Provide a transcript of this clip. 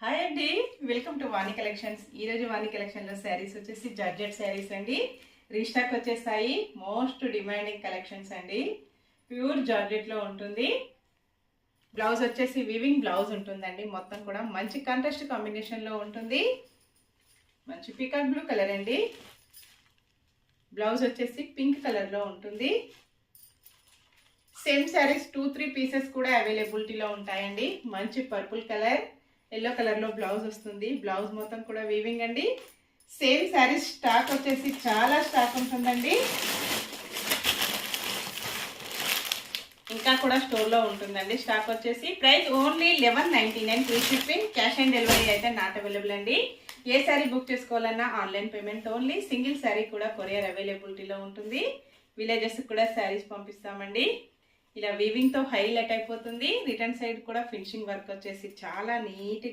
Hi అండి, welcome to Vani collections. ఈరోజు వాణి కలెక్షన్లో శారీస్ వచ్చేసి జార్జెట్ శారీస్ అండి. రీస్టాక్ వచ్చేస్తాయి. మోస్ట్ డిమాండింగ్ కలెక్షన్స్ అండి. ప్యూర్ జార్జెట్లో ఉంటుంది. బ్లౌజ్ వచ్చేసి వీవింగ్ బ్లౌజ్ ఉంటుందండి. మొత్తం కూడా మంచి కాంట్రాస్ట్ కాంబినేషన్లో ఉంటుంది. మంచి పీకాక్ బ్లూ కలర్ అండి. బ్లౌజ్ వచ్చేసి పింక్ కలర్లో ఉంటుంది. సేమ్ శారీస్ 2-3 పీసెస్ కూడా అవైలబిలిటీలో ఉంటాయండి. మంచి పర్పుల్ కలర్, ఎల్లో కలర్లో బ్లౌజ్ వస్తుంది. బ్లౌజ్ మొత్తం కూడా వీవింగ్ అండి. సేమ్ శారీస్ స్టాక్ వచ్చేసి చాలా స్టాక్ ఉంటుందండి. ఇంకా కూడా స్టోర్లో ఉంటుందండి. స్టాక్ వచ్చేసి price only 1199 free shipping. Cash on delivery అయితే నాట్ అవైలబుల్ అండి. ఏ శారీ బుక్ చేసుకోవాలన్నా online payment only. Single sari కూడా కొరియర్ అవైలబిలిటీలో ఉంటుంది. విలేజెస్ కూడా శారీస్ పంపిస్తామండి. ఇలా వీవింగ్తో హైలైట్ అయిపోతుంది. రిటర్న్ సైడ్ కూడా ఫినిషింగ్ వర్క్ వచ్చేసి చాలా నీట్గా